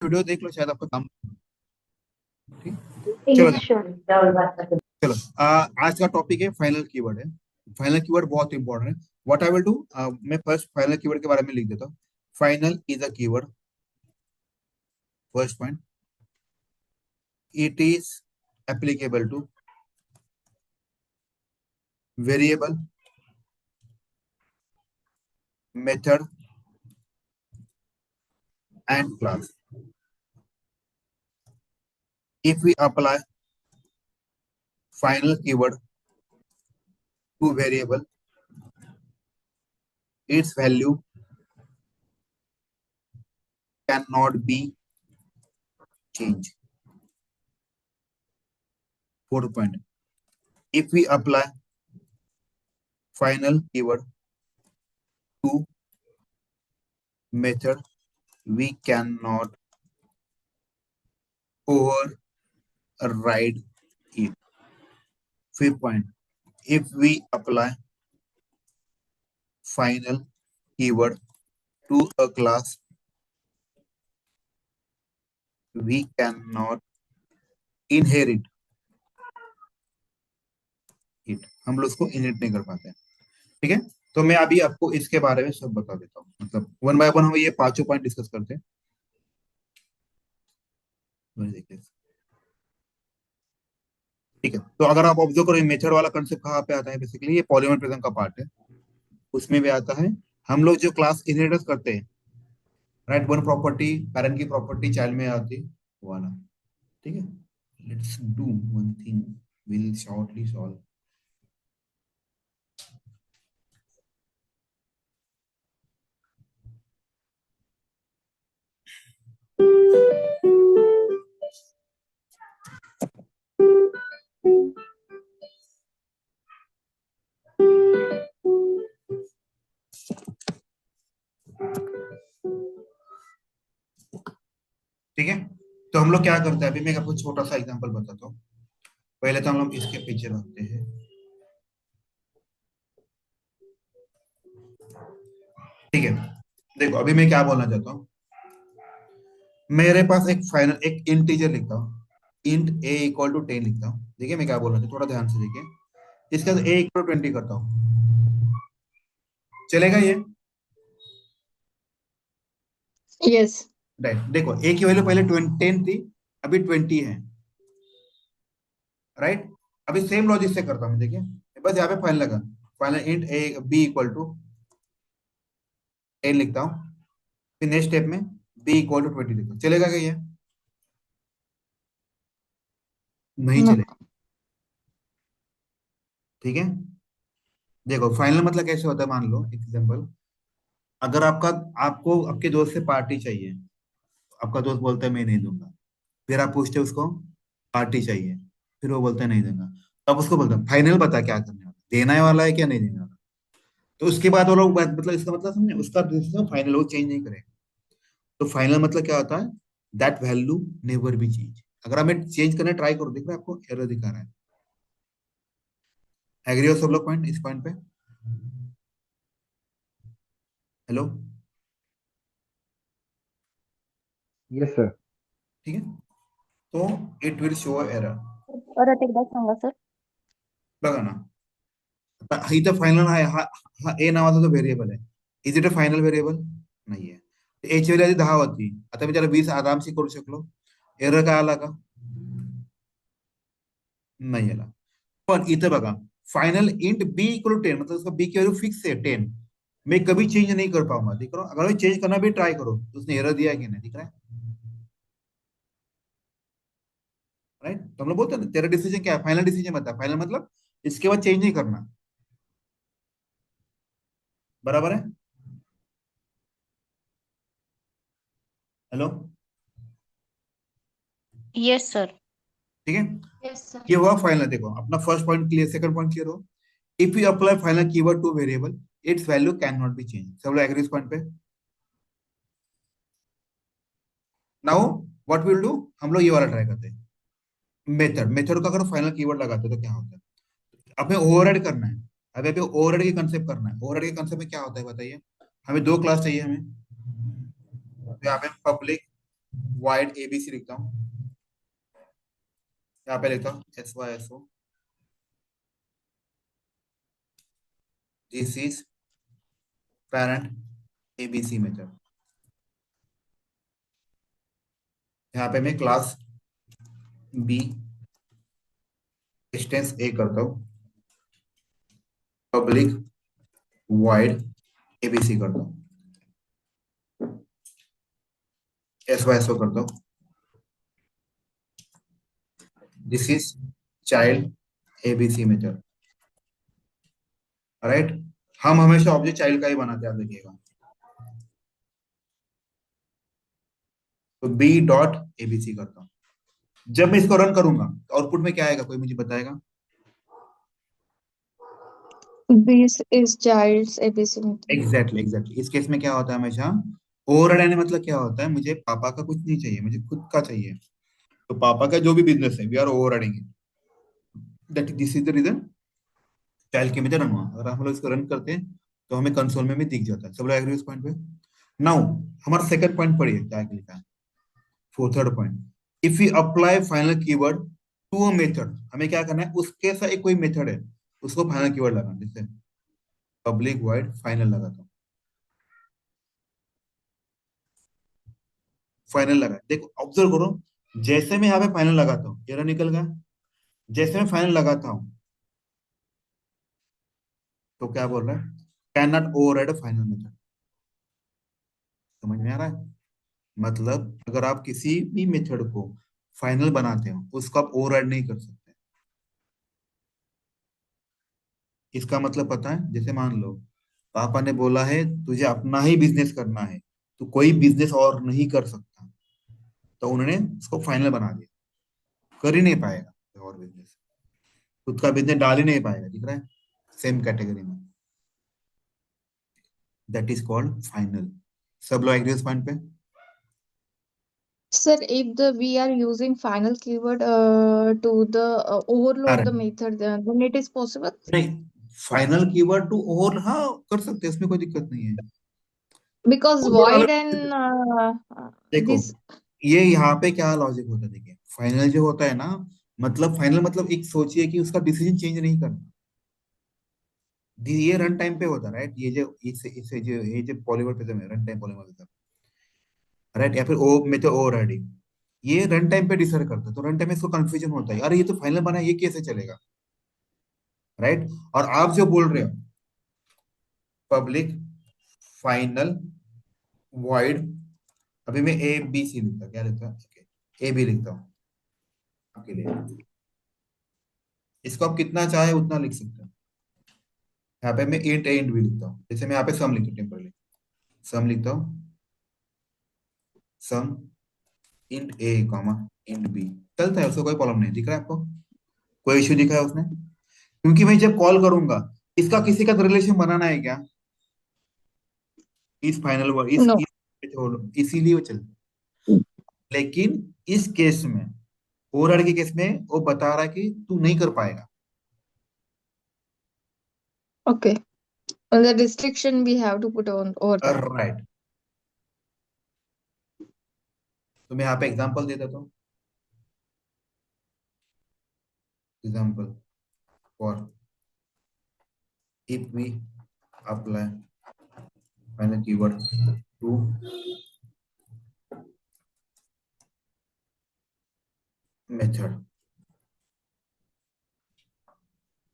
Video देख लो, शायद आपका काम। ठीक। चलो यस श्योर डबल बात करते चलो। आज का टॉपिक है फाइनल कीवर्ड है। फाइनल कीवर्ड बहुत इंपॉर्टेंट है। व्हाट आई विल डू, मैं फर्स्ट फाइनल कीवर्ड के बारे में लिख देता हूँ। Final is a keyword. First point, it is applicable to variable, method and class. If we apply final keyword to variable, its value cannot be changed. Fourth point, if we apply final keyword to method, we cannot override it. Fifth point, if we apply final keyword to a class, we cannot inherit it. हम लोग उसको inherit नहीं कर पाते हैं। ठीक है। तो मैं अभी आपको इसके बारे में सब बता देता हूँ, मतलब वन बाय वन हम ये पांचों पॉइंट डिस्कस करते हैं। देखिए। ठीक है, तो अगर आप ऑब्जर्व करो मेथड वाला कंसेप्ट कहाँ पे आता है, बेसिकली ये पॉलीमर प्रिज्म का पार्ट है, उसमें भी आता है। हम लोग जो क्लास इनहेरिटेंस करते हैं, राइट, वन प्रॉपर्टी पेरेंट की प्रॉपर्टी चाइल्ड में आती है, वो वाला। ठीक है, let's do one thing, will shortly solve. ठीक है, तो हम लोग क्या करते हैं, अभी मैं आपको छोटा सा एग्जांपल बताता हूँ। पहले तो हम लोग इसके पीछे रखते हैं। ठीक है, देखो अभी मैं क्या बोलना चाहता हूँ। मेरे पास एक फाइनल एक इंटीजर लिखता हूँ, इंट ए इक्वल टू 10 लिखता हूँ। देखिए मैं क्या बोलना चाहता हूँ, थोड़ा ध्यान से देखिए। इसके बाद ए इक्वल टू 20 करता हूँ, चलेगा ये? यस राइट, देखो ए की वैल्यू पहले 10 थी, अभी 20 है। राइट, अभी सेम लॉजिक से करता हूँ, देखिए बस यहाँ पे फाइनल लगा। Final int a b equal to 10 लिखता हूँ, फिर नेक्स्ट स्टेप में बी इक्वल टू 20 लिखता हूँ। चलेगा क्या ये? नहीं नो चलेगा। ठीक है, देखो फाइनल मतलब कैसे होता है, मान लो एग्जांपल, अगर आपका आपको आपके दोस्त से पार्टी चाहिए, आपका दोस्त बोलता है मैं नहीं दूंगा, फिर आप पूछते हो उसको पार्टी चाहिए, फिर वो बोलता है नहीं दूंगा, तब उसको बोलते हैं फाइनल बता क्या करने वाला, देना वाला है क्या नहीं देने वाला। तो उसके बाद वो लोग मतलब इसका मतलब समझे, उसका डिसीजन फाइनल, वो चेंज नहीं करेगा। तो फाइनल मतलब क्या होता है, that value never be change. अगर हमें चेंज करने ट्राई करो, देख रहे हैं आपको एरर दिखा रहा है। एग्री हो सब लोग पॉइंट इस पॉइंट पे? हेलो? Yes sir. ठीक है, तो इट विल शो एरर। परत एकदा सांगा सर. बघा ना, आता इथं फायनल आहे, हा हा ए नावाचा जो व्हेरिएबल आहे, is it a final variable? नाहीये। ए ची व्हॅल्यू आधी 10 होती, आता मी त्याला 20 आरामशी करू शकलो, एरर काय आला का? नाही आला। पण इथं बघा, फाइनल इंट बी इक्वल 10, मतलब उसका बी की वैल्यू फिक्स है 10, मैं कभी चेंज नहीं कर पाऊंगा। देख रहा हूं, अगर मैं चेंज करना भी ट्राई करो तो उसने एरर दिया है कि नहीं, दिख रहा है? राइट, तो हम लोग बोलते हैं ना, तेरा डिसीजन क्या है, फाइनल डिसीजन बता। फाइनल मतलब इसके बाद चेंज नहीं करना, बराबर है? हेलो? Yes sir. ठीक है, यस सर. ये हुआ फाइनल। देखो अपना first point clear, second point clear हो। If you apply final keyword to variable, its value can not be change. सब लोग एग्री इस पॉइंट पे? नाउ व्हाट विल डू, हम लोग ये वाला ट्राई करते हैं। मेथड, मेथड का अगर फाइनल कीवर्ड लगाते हैं तो क्या होता है, हमें ओवरराइड करना है। अभी अभी ओवरराइड की कंसेप्ट करना है। ओवरराइड के कंसेप्ट में क्या होता है बताइए। हमें दो क्लास चाहिए हमें, तो यहाँ पे पब्लिक वाइड एबीसी लिखता हूँ, यहाँ पे लिखता हूँ SYSO, this is parent ABC method. यहाँ पे मैं क्लास बी डिस्टेंस ए करता हूँ, पब्लिक वाइड एबीसी करता हूँ, SYSO करता हूँ, this is child ABC method. Right, हम हमेशा ऑब्जेक्ट चाइल्ड का ही बनाते हैं, याद रखिएगा। तो बी डॉट एबीसी करता हूँ। जब मैं इसको रन करूंगा तो आउटपुट में क्या आएगा, कोई मुझे बताएगा? This is child's ABC method. Exactly इस केस में क्या होता है हमेशा, ओवरराइड मतलब क्या होता है, मुझे पापा का कुछ नहीं चाहिए, मुझे खुद का चाहिए। तो पापा का जो भी बिजनेस है we are overriding it, that this is the reason child के मेथड रन हुआ। अगर हम लोग इसको रन करते हैं तो हमें कंसोल में भी दिख जाता है। सब लोग एग्री इस पॉइंट पे? नाउ हमारा सेकंड पॉइंट पढ़िए क्या लिखा है, four third point. If you apply final keyword to a method, हमें क्या करना है, उसके साथ एक कोई मेथड है उसको फाइनल कीवर्ड लगाना। जैसे पब्लिक वाइड फाइनल लगाता हूँ, फाइनल लगा, देखो ऑब्जर्व करो, जैसे मैं यहाँ पे फाइनल लगाता हूँ एरर निकल गया, जैसे मैं फाइनल लगाता हूँ तो क्या बोल रहा है, can not override final method. समझ में आ रहा है? मतलब अगर आप किसी भी मेथड को फाइनल बनाते हो उसको आप ओवरराइड नहीं कर सकते। इसका मतलब पता है, जैसे मान लो पापा ने बोला है तुझे अपना ही बिजनेस करना है, तो कोई बिजनेस और नहीं कर सकता, तो उन्होंने उसको फाइनल बना दिया, कर ही नहीं पाएगा कोई और बिजनेस, खुद का बिजनेस डाल ही नहीं पाएगा, दिख रहा है, सेम कैटेगरी में। That is called final. सब लोग एग्री इस पॉइंट पे? Sir, if the we are using final keyword to the overload अरे the method, then it is possible. नहीं, फाइनल कीवर्ड टू और हाँ कर सकते हैं, इसमें कोई दिक्कत नहीं है। Because Overload void अलग- and देखो this. ये यहाँ पे क्या लॉजिक होता है, देखिए फाइनल जो होता है ना, मतलब फाइनल मतलब एक सोचिए कि उसका डिसीजन चेंज नहीं करना। ये रन टाइम पे होता है, राइट, ये जो इससे जो ये जो पॉलीमॉर्फिज्म है, रन टाइम पॉलीमॉर्फिज्म, राइट, या फिर ओ में तो ओवरराइडिंग, ये रन टाइम पे डिसाइड करता है। तो रन टाइम में इसको कंफ्यूजन होता है, अरे ये तो फाइनल बना है, ये कैसे चलेगा, राइट। और आप जो बोल रहे हो पब्लिक फाइनल वॉइड, अभी मैं ए बी सी लिखता, क्या लिखता, ए बी लिखता हूँ आपके लिए। इसको आप कितना चाहे उतना लिख सकते हो। यहाँ पे मैं इंट ए इंट बी लिखता हूँ, जैसे मैं यहाँ पे सम लिखता हूँ, टेम्परली सम लिखता हूँ, सम इंट ए कॉमा इंट बी, चलता है, उसको कोई प्रॉब्लम नहीं। दिख रहा है आपको, कोई इश्यू दिखा है उसने? क्योंकि मैं जब कॉल करूंगा इसका किसी का रिलेशन बनाना है क्या, इस फाइनल वर्ड No. इसीलिए वो चलता है। लेकिन इस केस में, ओरर के केस में वो बता रहा है कि तू नहीं कर पाएगा। Okay. And the restriction we have to put on over that. Right, तो मैं यहाँ पे एग्जांपल दे देता हूँ। Example for if we apply final keyword to method,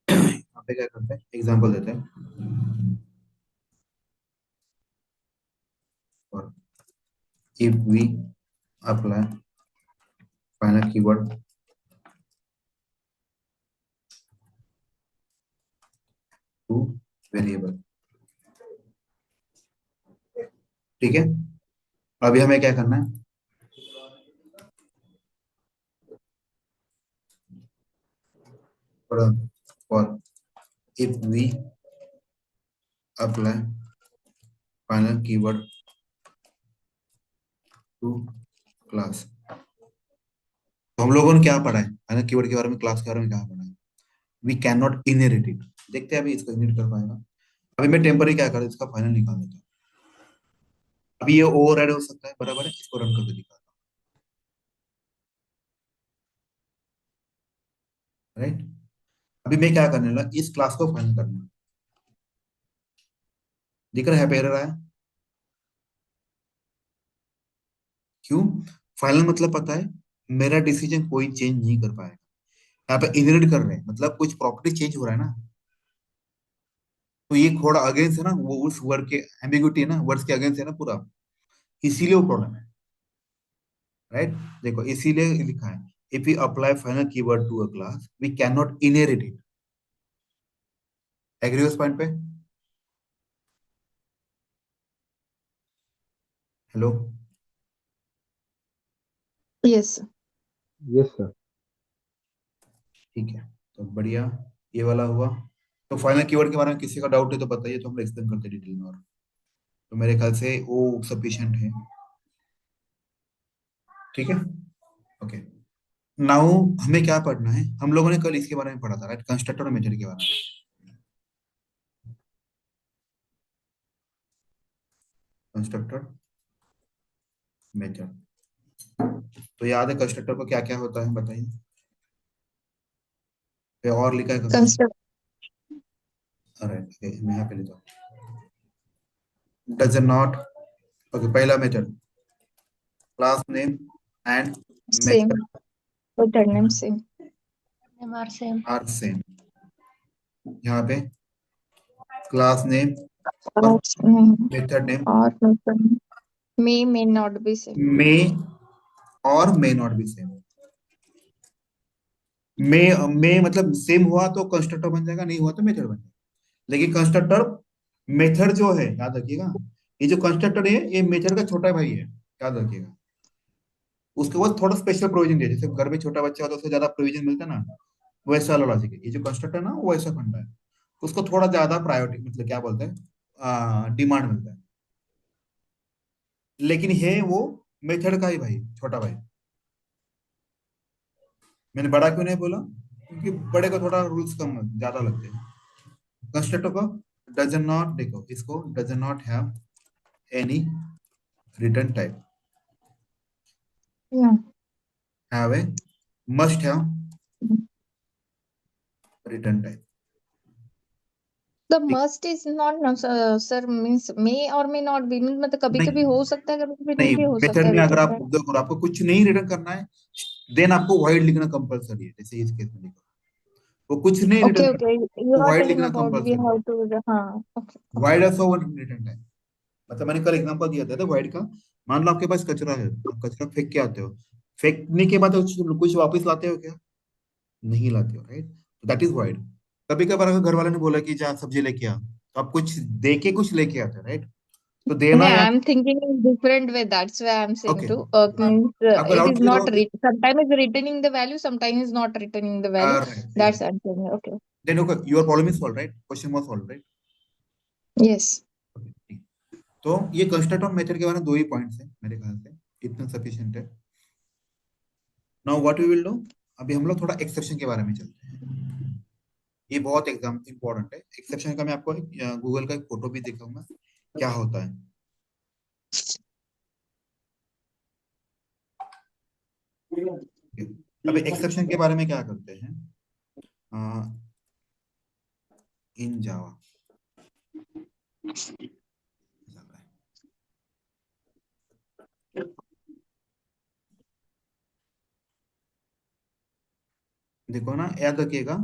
यहाँ पे क्या करते हैं, एग्जांपल देते हैं। और if we apply final keyword to variable, ठीक है। अभी हमें क्या करना है, for if we apply final keyword to class, तो हम लोगों ने क्या पढ़ा है फाइनल कीवर्ड के बारे में, क्लास के बारे में क्या पढ़ा है, we can not inherit it. देखते हैं अभी इसको इनहेरिट कर पाएगा। अभी मैं टेम्पररी क्या करूँ, इसका फाइनल निकाल देता हूँ। अभी ये ओवरराइड हो सकता है, बराबर है, इसको रन करके दिखाता हूँ। राइट। अभी मैं क्या करने लगा, इस क्लास को फाइनल करना। दिख रहा है एरर आया? क्यों? फाइनल मतलब पता है, मेरा डिसीजन कोई चेंज नहीं कर पाएगा। यहाँ पे इनहेरिट कर रहे हैं, मतलब कुछ प्रॉपर्टी चेंज हो रहा है ना, तो ये थोड़ा अगेंस्ट है ना, वो उस वर्ड के एम्बिग्यूटी है ना, वर्ड्स के अगेंस्ट है ना पूरा, इसीलिए वो प्रॉब्लम है। राइट। देखो इसीलिए लिखा है, if we apply final keyword to a class we can not inherit it. Agree उस पॉइंट पे? हेलो? Yes. Yes, sir. ठीक है, तो बढ़िया, ये वाला हुआ। तो फाइनल कीवर्ड के बारे में किसी का डाउट है तो बताइए, तो हम एक्सप्लेन करते हैं डिटेल में। और तो मेरे ख्याल से वो सफिशिएंट है। ठीक है, ओके। नाउ हमें क्या पढ़ना है, हम लोगों ने कल इसके बारे में पढ़ा था, राइट, कंस्ट्रक्टर और मेथड के बारे में। कंस्ट्रक्टर, मेथड, तो याद है कंस्ट्रक्टर को क्या क्या होता है बताइए, पे और लिखा है कभी? Construct. अरे मैं यहाँ पे लिखा, डज नॉट। ओके, पहला method, class name and Same. Method Method name same. Name are same. Are same. यहाँ पे क्लास नेम और Or, mm, method name or method may not be same. May और may not be same. May may मतलब same हुआ तो constructor बन जाएगा, नहीं हुआ तो मेथड बन जाएगा। लेकिन कंस्ट्रक्टर, मेथड जो है याद रखिएगा, ये जो कंस्ट्रक्टर है ये मेथड का छोटा भाई है, याद रखिएगा। उसके बाद थोड़ा स्पेशल प्रोविजन दिया, जैसे घर में छोटा बच्चा होता है उसको ज्यादा प्रोविजन मिलता है ना, वैसा वाला लॉजिक है। ये जो कंस्ट्रक्टर है ना वो ऐसा फंडा है, उसको थोड़ा ज्यादा प्रायोरिटी, मतलब क्या बोलते हैं, डिमांड मिलता है। लेकिन है वो मेथड का ही भाई, छोटा भाई। मैंने बड़ा क्यों नहीं बोला, क्योंकि बड़े को थोड़ा रूल्स कम ज्यादा लगते हैं। कंस्ट्रक्टर को डजन नॉट, देखो इसको, doesn't not have any return type, Yeah. Have a, must have return type. The must is not no, sir, means may or may not be, means मतलब कभी कभी नहीं हो सकता है, कभी कभी नहीं, नहीं भी हो सकता मेथड है में अगर रिटर्न आप टाइम। देखो, अगर आपको कुछ नहीं रिटर्न करना है, देन आपको वाइड लिखना कंपलसरी है, जैसे इस केस में लिखो, वो कुछ नहीं रिटर्न Okay, करना, okay. You तो are वाइड telling लिखना about we कंपलसरी है। have to, हाँ, okay, okay. Wide also one return time. मतलब मैंने कल एग्जांपल दिया था वाइड का। मान लो आपके पास कचरा है, आप कचरा फेंक के आते हो, फेंकने के बाद कुछ वापस लाते हो क्या? नहीं लाते हो, राइट। That is wide. कभी कभार अगर घर वाले ने बोला कि जा सब्जी लेके आ, तो आप कुछ दे के कुछ लेके आते हो, राइट। तो No, देना या, I'm thinking in different way. That's why I'm saying okay, to means आपको it doubt is clear not हो गया? sometimes it's returning the value, sometimes it's not returning the value. That's I'm saying. Okay. Then okay, your problem is solve, right, question was solve, right. Yes. तो ये construct और method के बारे में दो ही points है मेरे ख्याल से, इतना सफिशिएंट है। Now what we will do, अभी हम लोग थोड़ा एक्सेप्शन के बारे में चलते हैं। ये बहुत एग्जाम इंपॉर्टेंट है एक्सेप्शन का। मैं आपको गूगल का एक फोटो भी दिखाऊंगा क्या होता है। अब एक्सेप्शन के बारे में क्या करते हैं इन जावा। देखो ना, याद रखिएगा,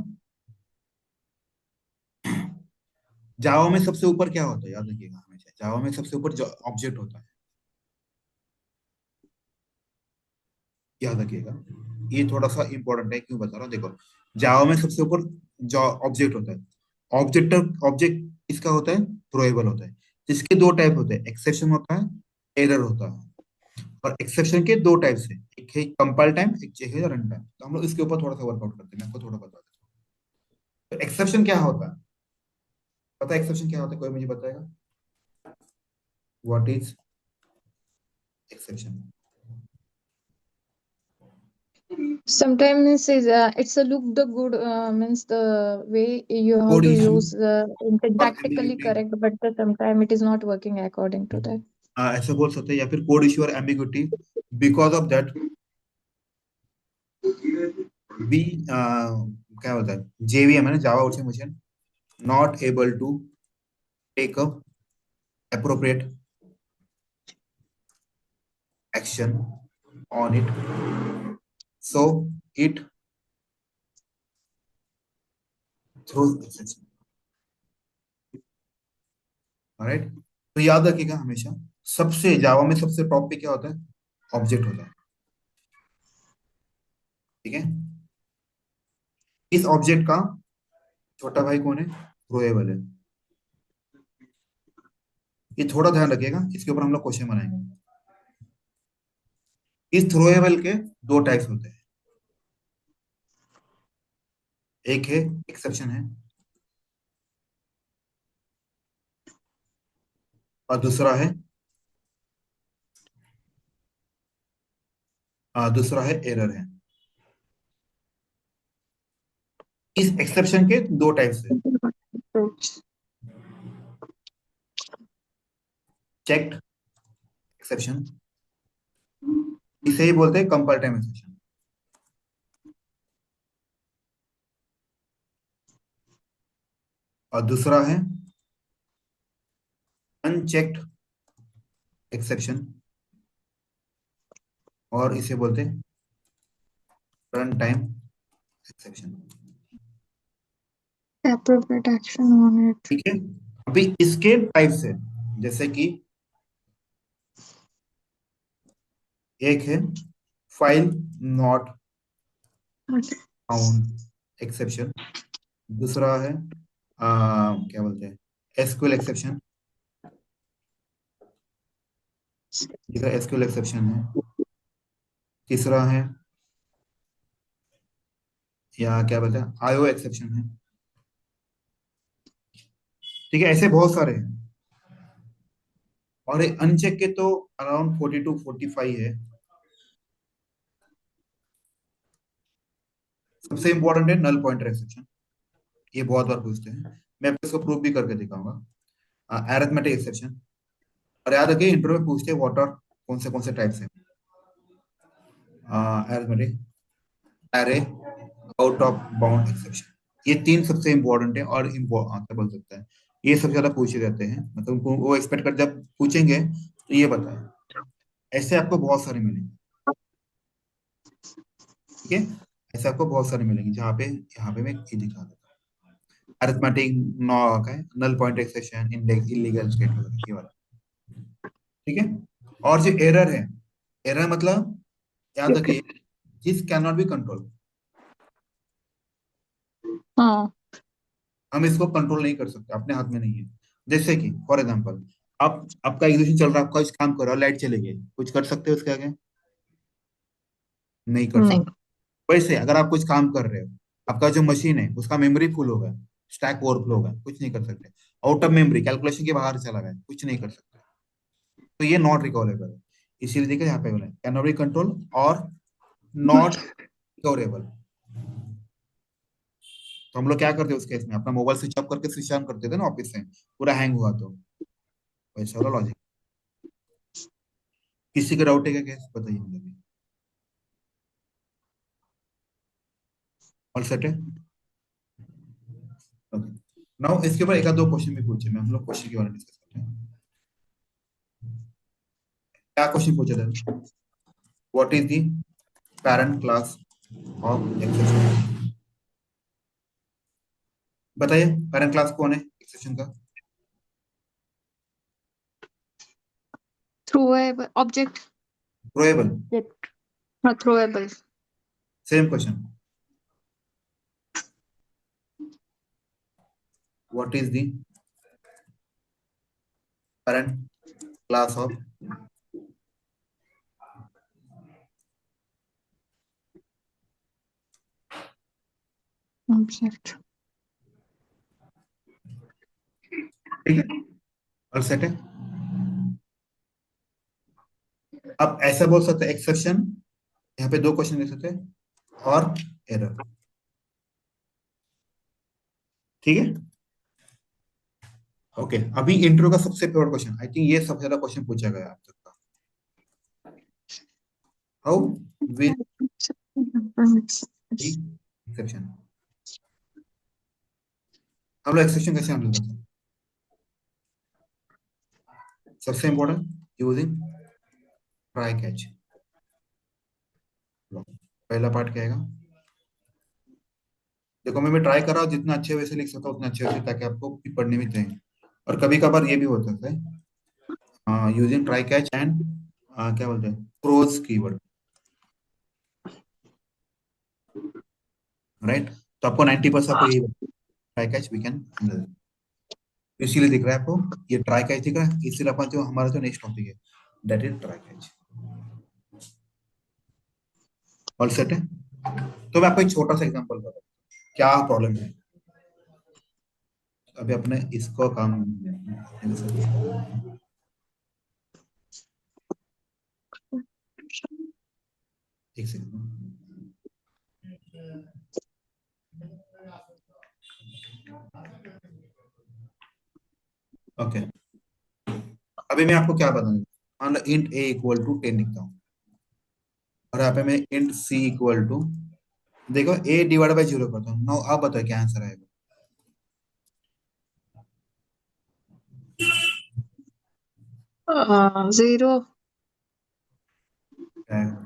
जावा में सबसे ऊपर क्या होता है, याद रखिएगा हमेशा, जावा में सबसे ऊपर जो ऑब्जेक्ट होता है, याद रखिएगा। ये थोड़ा सा इंपॉर्टेंट है, क्यों बता रहा हूँ, देखो जावा में सबसे ऊपर जो ऑब्जेक्ट होता है, ऑब्जेक्ट ऑब्जेक्ट इसका होता है थ्रोएबल होता है, जिसके दो टाइप होते हैं, एक्सेप्शन होता है, एरर होता है। और एक्सेप्शन के दो टाइप्स है, एक है कंपाइल टाइम, एक है रन टाइम। तो हम लोग इसके ऊपर थोड़ा सा वर्कआउट करते हैं, मैं आपको थोड़ा बता देता हूँ। तो एक्सेप्शन क्या होता है, पता है एक्सेप्शन क्या होता है, कोई मुझे बताएगा? What is exception? Sometimes it's a look the good means the way you have code to issue use और syntactically ambiguity, correct, but sometimes it is not working according to that. ऐसे बोल सकते हैं, या फिर कोड इशू और ambiguity, because of that we क्या होता है, जेवीएम है ना, Java virtual machine, not able to take a appropriate action on it, so it throws exception. Alright, तो याद रखिएगा हमेशा, सबसे जावा में सबसे टॉप पे क्या होता है, ऑब्जेक्ट होता है। ठीक है, इस ऑब्जेक्ट का छोटा भाई कौन है, थ्रोएबल है। ये थोड़ा ध्यान रखिएगा, इसके ऊपर हम लोग क्वेश्चन बनाएंगे। इस थ्रोएबल के दो टाइप्स होते हैं, एक है एक्सेप्शन है, और दूसरा है एरर है। इस एक्सेप्शन के दो टाइप्स है, चेक्ड एक्सेप्शन, इसे ही बोलते हैं कंपल टाइम एक्सेप्शन। और दूसरा है अनचेक्ड एक्सेप्शन, और इसे बोलते हैं run time exception. appropriate action on it. ठीक है, अभी इसके टाइप्स है, जैसे कि एक है फाइल नॉट फाउंड एक्सेप्शन, दूसरा है क्या बोलते हैं, एसक्यूएल एक्सेप्शन, दूसरा एसक्यूएल एक्सेप्शन है, तीसरा है या क्या बोलते हैं आईओ एक्सेप्शन है। ठीक है, ऐसे बहुत सारे हैं, और अनचेक के तो अराउंड 40 to 45 है। सबसे इंपॉर्टेंट है नल पॉइंटर एक्सेप्शन, ये बहुत बार पूछते हैं, मैं आपको इसको प्रूव भी करके दिखाऊंगा। अरिथमेटिक एक्सेप्शन, और याद रखिए इंटरव्यू में पूछते हैं व्हाट आर कौन से टाइप्स हैं, arithmetic, array, out of bound exception, ये तीन सबसे इंपॉर्टेंट है, और क्या बोल सकता है, ये सबसे ज्यादा पूछे जाते हैं, मतलब उनको वो एक्सपेक्ट कर जब पूछेंगे तो ये बताएं। ऐसे आपको बहुत सारे मिलेंगे। ठीक है, ऐसे आपको बहुत सारे मिलेंगे, जहाँ पे यहाँ पे मैं ये दिखा देता हूँ, अरिथमेटिक नॉ का है, null pointer exception, index, illegal state वगैरह, ये वाला। ठीक है, और जो एरर है, एरर मतलब याद रखिए, this can not B control, हाँ, हम इसको कंट्रोल नहीं कर सकते, अपने हाथ में नहीं है। जैसे कि फॉर एग्जांपल, आप आपका एग्जीक्यूशन चल रहा है, आपका कुछ काम कर रहा है, लाइट चली गई, कुछ कर सकते हो उसके आगे, नहीं कर नहीं, सकते। वैसे अगर आप कुछ काम कर रहे हो, आपका जो मशीन है उसका मेमोरी फुल होगा, स्टैक ओवरफ्लो होगा, कुछ नहीं कर सकते, आउट ऑफ मेमोरी कैलकुलेशन के बाहर चला गया, कुछ नहीं कर सकते, तो ये नॉट रिकवरेबल है। इसीलिए देखिए यहाँ पे बोला कैन नॉट बी कंट्रोल और नॉट रिकवरेबल। तो हम लोग क्या करते हैं उस केस में, अपना मोबाइल स्विच ऑफ करके स्विच ऑन करते थे ना ऑफिस से, पूरा हैंग हुआ तो, वैसा वाला लॉजिक। किसी का डाउट है क्या, केस बताइए मुझे भी। ऑल सेट है, ओके। नाउ इसके ऊपर एक आध दो क्वेश्चन भी पूछे, मैं हम लोग क्वेश्चन के बारे में डिस्कस करते हैं। क्या क्वेश्चन पूछा था, what is the parent class of exception, बताइए पैरेंट क्लास कौन है एक्सेप्शन का। throwable object, throwable, throwable, same question, what is the parent class of, object. ठीक है, ऑल सेट है। अब ऐसा बोल सकते हैं एक्सेप्शन, यहाँ पे दो क्वेश्चन दे सकते हैं, और एरर। ठीक है, ओके। अभी इंट्रो का सबसे फेवरेट क्वेश्चन, आई थिंक ये सबसे ज्यादा क्वेश्चन पूछा गया आप तक का, हाउ विल एक्सेप्शन। हम लोग एक्सेप्शन कैसे हैंडल करते हैं? सबसे इंपॉर्टेंट, यूजिंग ट्राई कैच। पहला पार्ट क्या है? देखो मैं ट्राई कर रहा हूँ जितना अच्छे वैसे लिख सकता हूँ उतना अच्छे वैसे, ताकि आपको पढ़ने में चाहिए। और कभी कभार ये भी होता है यूजिंग ट्राई कैच एंड क्या बोलते हैं, क्रोज कीवर्ड, राइट? तो आपको 90% आपको यही try catch we can handle. इसीलिए दिख रहा है आपको ये ट्राई कैच दिख रहा है, इसीलिए अपन जो हमारा जो नेक्स्ट टॉपिक है that is try catch. All set है? तो मैं आपको एक छोटा सा एग्जांपल बताता हूँ क्या प्रॉब्लम है। अभी अपने इसको काम, एक सेकंड। ओके, अभी मैं आपको क्या बताऊंगा, मान लो इंट ए इक्वल टू 10 लिखता हूँ, और यहाँ पे मैं इंट सी इक्वल टू, देखो ए डिवाइड बाई 0 करता हूँ। नाउ आप बताओ क्या आंसर आएगा? 0। क्या आएगा?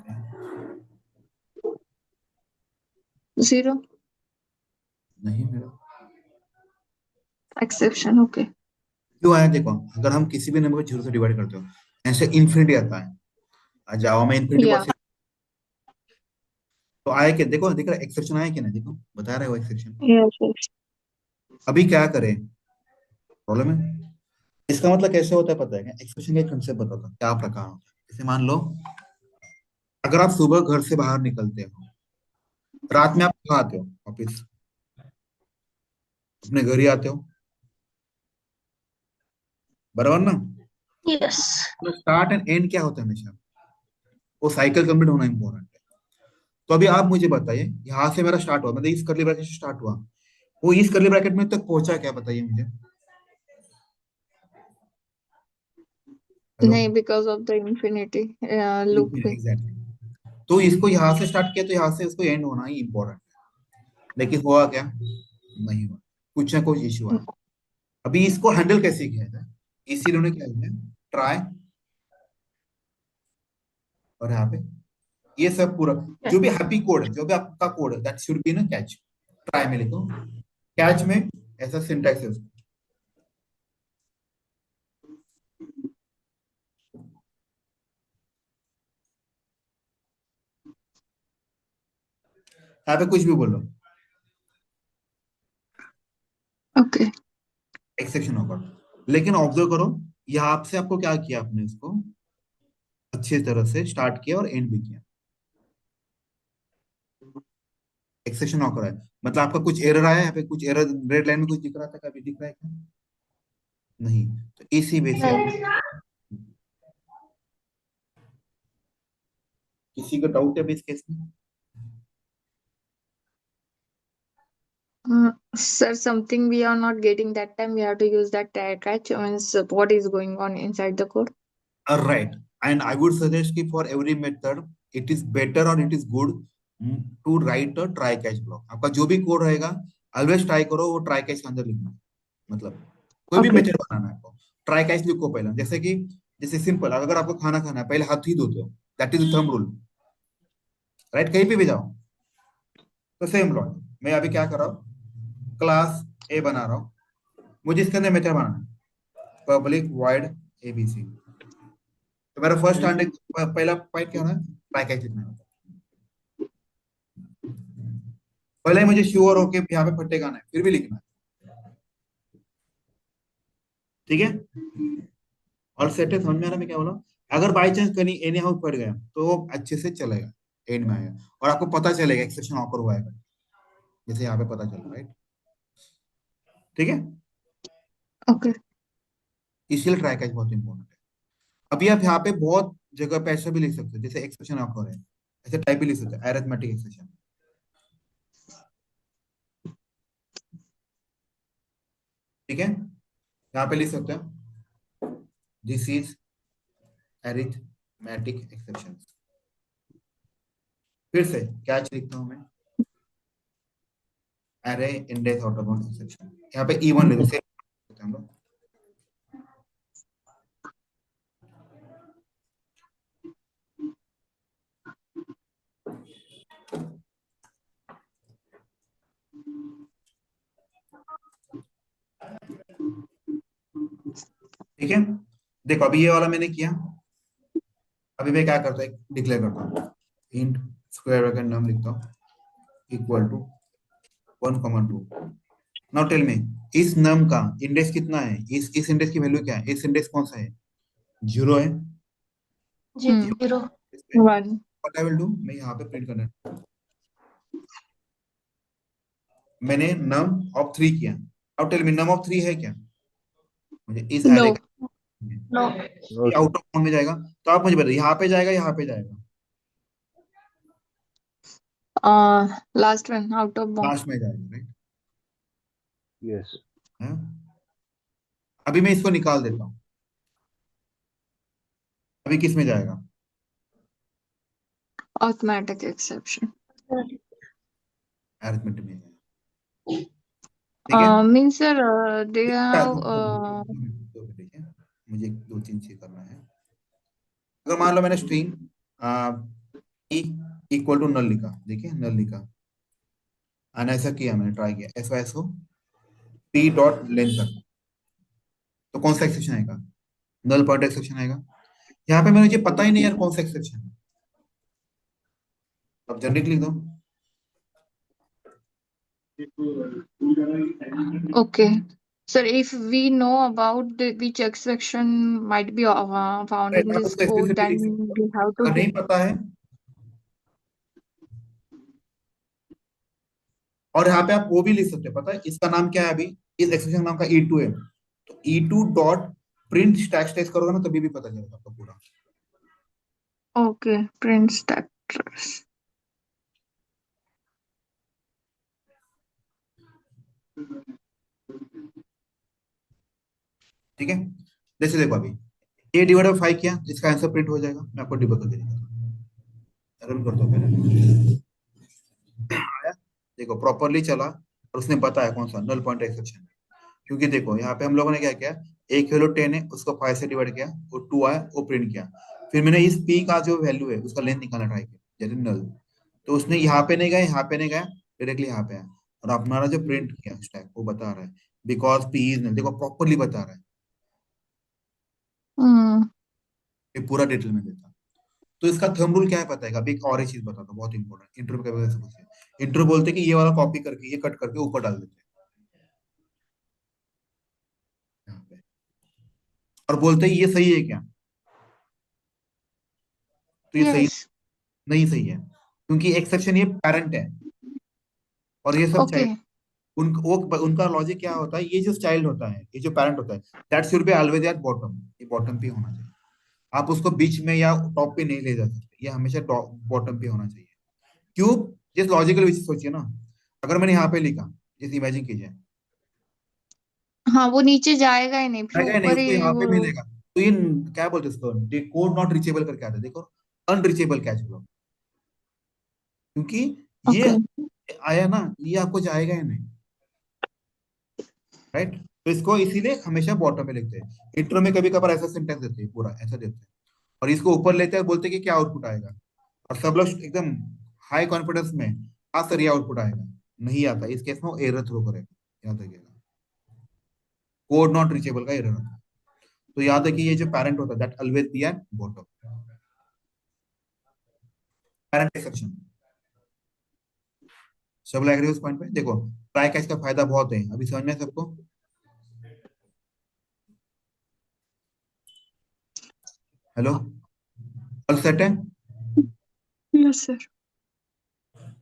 0 नहीं मेरा एक्सेप्शन। ओके। क्यों आया? देखो अगर हम किसी भी नंबर को 0 से डिवाइड करते हो, ऐसे इन्फिनिटी आता है, जावा में इन्फिनिटी या पॉसिबल, तो आया क्या? देखो देख रहा एक्सेप्शन आया क्या? नहीं, देखो बता रहे हो एक्सेप्शन। Yes yes. अभी क्या करें, प्रॉब्लम है। इसका मतलब कैसे होता है पता है क्या? एक्सेप्शन का एक कंसेप्ट बताता हूँ क्या प्रकार होता है। जैसे मान लो अगर आप सुबह घर से बाहर निकलते हो, रात में आप कहाँ आते हो वापिस? अपने घर ही आते हो, बराबर ना? Yes. तो स्टार्ट एंड एंड क्या होता है हमेशा? वो साइकिल कंप्लीट होना इंपॉर्टेंट है। तो अभी आप मुझे बताइए, यहाँ से मेरा स्टार्ट हुआ, मतलब इस कर्ली ब्रैकेट से स्टार्ट हुआ, वो इस कर्ली ब्रैकेट में तक पहुंचा क्या, बताइए मुझे। हेलो? नहीं, because of the infinity loop पे। एग्जैक्टली। तो इसको यहाँ से स्टार्ट किया तो यहाँ से उसको एंड होना ही इंपॉर्टेंट है, लेकिन हुआ क्या? नहीं हुआ, कुछ ना कुछ इश्यू आया। अभी इसको हैंडल कैसे किया जाए, इसीलिए उन्होंने क्या किया, ट्राई, और यहाँ पे ये सब पूरा जो भी हैप्पी कोड है, जो भी आपका कोड है दैट शुड बी ना कैच। ट्राई में लिखो कैच में, ऐसा सिंटैक्स है उसका। यहाँ पे कुछ भी बोलो, ओके। एक्सेप्शन होगा। लेकिन ऑब्जर्व करो, यहाँ से आपको क्या किया, आपने इसको अच्छी तरह से स्टार्ट किया और एंड भी किया। एक्सेप्शन ऑकर है, मतलब आपका कुछ एरर आया, यहाँ पे कुछ एरर रेड लाइन में कुछ दिख रहा था, कभी दिख रहा है क्या? नहीं। तो इसी वे से आप, Yes. किसी का डाउट है अभी इस केस में? Sir, something we are not getting that time, we have to use that catch, means what is going on inside the code. Right. And I would suggest कि for every method, it is better or it is good to write a try catch block. आपका जो भी code रहेगा, always try करो वो try catch के अंदर लिखना है। मतलब कोई भी Okay. मेथड बनाना है आपको, ट्राई कैच लिखो पहले। जैसे कि जैसे सिंपल, अगर आपको खाना खाना है पहले हाथ ही धोते हो, that is thumb rule, right? कहीं पे भी जाओ तो सेम लॉ। मैं अभी क्या कर रहा हूँ, क्लास ए बना रहा हूँ, मुझे इसके अंदर मेथड बनाना है, पब्लिक वॉइड एबीसी। तो मेरा फर्स्ट पहला पॉइंट क्या होना है, ट्राई कैच लिखना है। पहले ही मुझे श्योर हो कि यहाँ पे फटेगा नहीं, फिर भी लिखना है, ठीक है? और सेट है, समझ में आ रहा है मैं क्या बोला? अगर बाई चांस कहीं एनी हाउ फट गया तो वो अच्छे से चलेगा, एंड में आएगा, और आपको पता चलेगा एक्सेप्शन ऑकर हुआ है, जैसे यहाँ पे पता चला, राइट? ठीक है, Okay. इसलिए ट्राई कैच बहुत इंपॉर्टेंट है। अभी आप यहाँ पे बहुत जगह पे ऐसा भी लिख सकते हो, जैसे एक्सप्रेशन ऑकर है, ऐसे टाइप भी लिख सकते हो, अरिथमेटिक एक्सप्रेशन, ठीक है? यहाँ पे लिख सकते हो दिस इज अरिथमेटिक एक्सप्रेशन। फिर से कैच लिखता हूँ मैं, अरे index out of bound exception, यहाँ पे E1 ले लो, सेम हम लोग। ठीक है, देखो अभी ये वाला मैंने किया। अभी मैं क्या करता हूँ, डिक्लेयर करता हूँ इंट स्क्वायर ब्रैकेट नम लिखता हूँ equal to 1,2। Now tell me, इस नम का इंडेक्स कितना है, इस इंडेक्स की वैल्यू क्या है, इस इंडेक्स कौन सा है, 0 है। हम्म 0 1 व्हाट आई विल डू, मैं यहाँ पे प्रिंट करना, मैंने नम ऑफ 3 किया। Now tell me num of 3 है क्या, मुझे इस नो एरे का, नो नो ये सर। आउट ऑफ बाउंड में जाएगा। तो आप मुझे बताइए यहाँ पे जाएगा, यहाँ पे जाएगा, last one out of bound. Last में जाएगा, राइट। यस। अभी मैं इसको निकाल देता हूँ, अभी किस में जाएगा, ऑटोमेटिक एक्सेप्शन अरिथमेटिक में जाएगा। ठीक है, मीन्स सर दे हैव ठीक है, मुझे दो तीन चीज करना है। अगर मान लो मैंने string E equal to null लिखा, देखिए नल लिखा, और ऐसा किया, मैंने ट्राई किया एस एस हो पी डॉट लेंथ तक, तो कौन सा एक्सेप्शन आएगा, नल पॉइंट एक्सेप्शन आएगा। यहाँ पे मुझे पता ही नहीं यार कौन सा एक्सेप्शन है, अब जनरिक लिख दो। okay. Sir, if we know about which exception might be found in आप this उसको code, एक्सप्लिसिटली then लिख सकते हो, we have to अगर do. नहीं पता है। और यहाँ पे आप वो भी लिख सकते हो, पता है इसका नाम क्या है, अभी इस एक्सेप्शन नाम का E2 है, तो E2 dot print stack stage करोगे ना, तभी भी पता चलेगा आपको पूरा। Okay, print status. ठीक है, जैसे देखो अभी ए डिवाइड बाई 5 किया, इसका आंसर प्रिंट हो जाएगा, मैं आपको डिबग करके दिखाता हूँ, रन कर दो पहले, आया, देखो प्रॉपरली चला, और उसने बताया कौन सा नल पॉइंट एक्सेप्शन है। क्योंकि देखो यहाँ पे हम लोगों ने क्या किया, एक वैल्यू 10 है, उसको 5 से डिवाइड किया, वो 2 आया, वो प्रिंट किया। फिर मैंने इस पी का जो वैल्यू है उसका लेंथ निकालना ट्राई किया, जैसे नल, तो उसने यहाँ पे नहीं गया, यहाँ पे नहीं गया, डायरेक्टली यहाँ पे आया, और अपना जो प्रिंट किया स्टैक वो बता रहा है बिकॉज पी इज नल, देखो प्रॉपरली बता रहा है, Hmm. ये पूरा डिटेल में देता। तो इसका थंब रूल क्या है पता है, अभी एक और ही चीज बताता हूँ, बहुत इंपॉर्टेंट, इंटरव्यू के वजह से पूछते हैं, इंटरव्यू बोलते हैं कि ये वाला कॉपी करके, ये कट करके ऊपर डाल देते हैं यहाँ पे, और बोलते हैं ये सही है क्या, तो ये सही Yes. नहीं, सही है, क्योंकि एक्सेप्शन ये पेरेंट है और ये सब चाइल्ड। Okay. उनका लॉजिक क्या होता है, ये जो चाइल्ड होता है, ये जो पेरेंट होता है, that should be always at bottom, ये बॉटम पे होना चाहिए, आप उसको बीच में या टॉप पे नहीं ले जा सकते, ये हमेशा बॉटम पे होना चाहिए। क्यों, जिस लॉजिकल विच सोचिए ना, अगर मैंने यहाँ पे लिखा, जैसे इमेजिन कीजिए, हाँ वो नीचे जाएगा ही नहीं, फिर जाएगा नहीं, ऊपर उसको ही यहाँ पे वो. मिलेगा, तो ये क्या बोलते हैं उसको, कोड नॉट रीचेबल करके आता है, देखो अनरीचेबल कैच ब्लॉक, क्योंकि ये Okay. आया ना, ये आपको जाएगा ही नहीं, राइट। तो इसको इसीलिए हमेशा बॉटम में लिखते हैं, इंट्रो में कभी कभार ऐसा सिंटेक्स देते हैं, पूरा ऐसा देते हैं, और इसको ऊपर लेते हैं, बोलते हैं कि क्या आउटपुट आएगा, और सब लोग एकदम हाई कॉन्फिडेंस में, हाँ सर ये आउटपुट आएगा, नहीं आता, इस केस में वो एरर थ्रो करेगा, याद रखिएगा, कोड नॉट रीचेबल का एरर, तो याद है कि ये जो पैरेंट होता है that always be at bottom, parent exception. सब लोग एग्री उस पॉइंट पे, देखो ट्राई कैच का फायदा बहुत है, अभी समझ में है सबको, हेलो, ऑल सेट है, Yes, sir.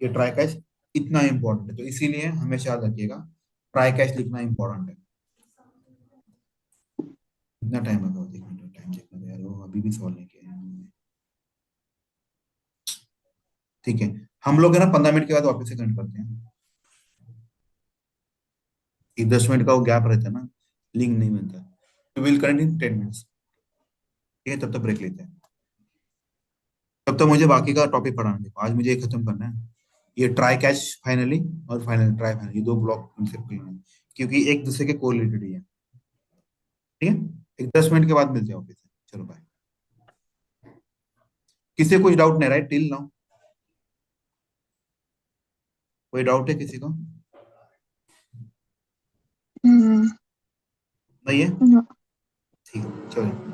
ये ट्राई कैच इतना इंपॉर्टेंट है, तो इसीलिए हमेशा याद रखिएगा ट्राई कैच लिखना इंपॉर्टेंट है। कितना टाइम लगा, एक मिनट टाइम चेक कर यार, वो अभी भी सॉल्व नहीं किया है। ठीक है, हम लोग है ना 15 मिनट के बाद वापस से कनेक्ट करते हैं, कि 10 मिनट का वो गैप रहता है ना, लिंक नहीं बनता, तो विल कनेक्ट इन 10 मिनट्स, ठीक है, तब तक ब्रेक लेते हैं, तब तक मुझे बाकी का टॉपिक पढ़ाना, देखो आज मुझे ये खत्म करना है। ये ट्राई कैच फाइनली और फाइनल ट्राई फाइनल, ये दो ब्लॉक कंसेप्ट के हैं, क्योंकि एक दूसरे के कोरिलेटेड ही है। ठीक है, एक 10 मिनट के बाद मिलते हैं ऑफिस में। चलो बाय। किसी को कुछ डाउट नहीं, राइट टिल नाउ? कोई डाउट है किसी को? हम्म, नहीं है? हम्म, ठीक है, चलो।